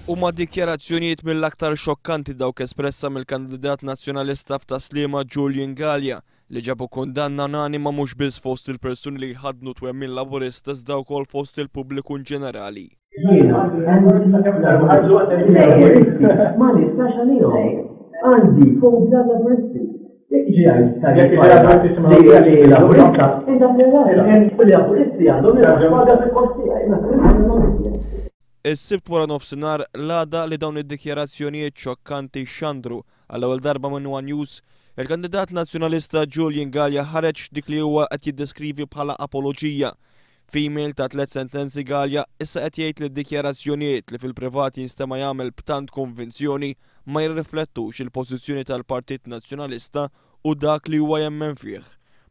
Huma dikjarazzjonijiet mill-aktar xokkanti dawk espressa mill-kandidat nazzjonalista f'Taslima Julian Galea li ġabu kundanna unanima mhux biss fost il-persuni li jħadnu twemmin laburista iżda wkoll fost il-pubbliku ġenerali. Ma nistax għalihom. Għandi fobja laburisti. Is-sibt wara nofsinhar l-għada li dawn id-dikjarazzjonijiet xokkanti xandru għall-ewwel darba minn One News, il-kandidat nazzjonalista Julian Galea ħareġ dik li huwa qed jiddeskrivi bħala apoloġija. F'email ta' 3 sentenzi Galea issa qed jgħid li d-dikjarazzjonijiet li fil-privat jinstema' jagħmel b'tant konvinzjoni ma jirriflettux il-pożizzjoni tal-Partit Nazzjonalista u dak li huwa jemmen fih.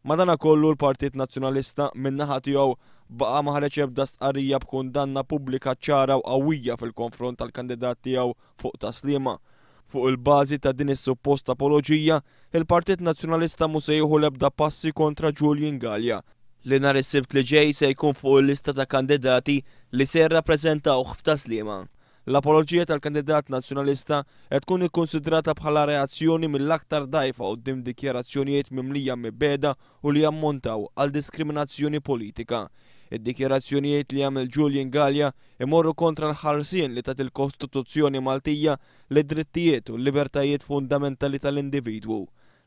Madankollu l-Partit Nazzjonalista min-naħa tiegħu baqa' ma ħareġ ebda stqarrija b'kundanna pubblika ċara u qawwija fil-konfront tal-kandidat tiegħu fuq Taslima. Fuq il-bażi ta' din is-suppost apoloġija, il-Partit Nazzjonalista mhu se jieħu l-ebda passi kontra Julian Galea li nhar is-sibt li ġej se jkun fuq il-lista ta' kandidati li se jirrappreżentawh f'Taslima. L-apoloġija tal-kandidat nazzjonalista qed tkun ikkonsidrata bħala reazzjoni mill-aktar dgħajfa quddiem dikjarazzjonijiet mimlija mibeda u li jammontaw għal diskriminazzjoni politika. Id-dikjarazzjonijiet li jagħmel Julian Galea imorru kontra l-ħarsien li tat il-Kostituzzjoni Maltija li drittijiet u l-libertajiet fundamentali tal-individwu.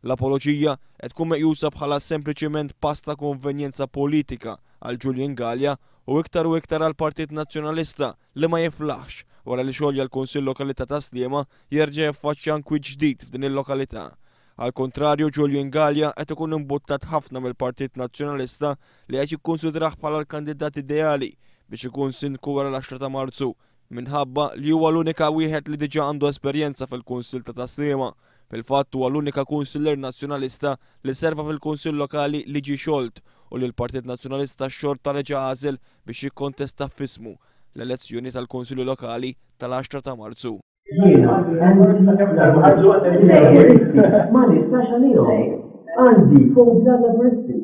L-apoloġija qed tkun meqjusa bħala sempliċiment pass ta' konvenjenza politika għal Julian Galea u iktar għal Partit Nazzjonalista li ma jiflaħx wara li xogħol l-Kunsill Lokali ta' Taslima jerġa' jaffaċċja nkwiet ġdid f'din il-lokalità. Al kontrarju, Julian Galea qed ikun imbuttat ħafna mill-Partit Nazzjonalista li qed jikkunsidrah bħala l-kandidat ideali biex ikun sindku wara l-10 ta' Marzu minħabba li huwa l-unika wieħed li diġà għandu esperjenza fil-Kunsill ta' Taslima. Fil-fatt huwa l-unika kunsiller nazzjonalista li serva fil-Kunsill Lokali li ġie xolt u li l-Partit Nazzjonalista xorta reġa' għażel biex jikkontesta f'ismu l-elezzjoni tal-Kunsilli Lokali tal-10 ta' Marzu. Ma nistax għalihom. Għandi fobja laburisti.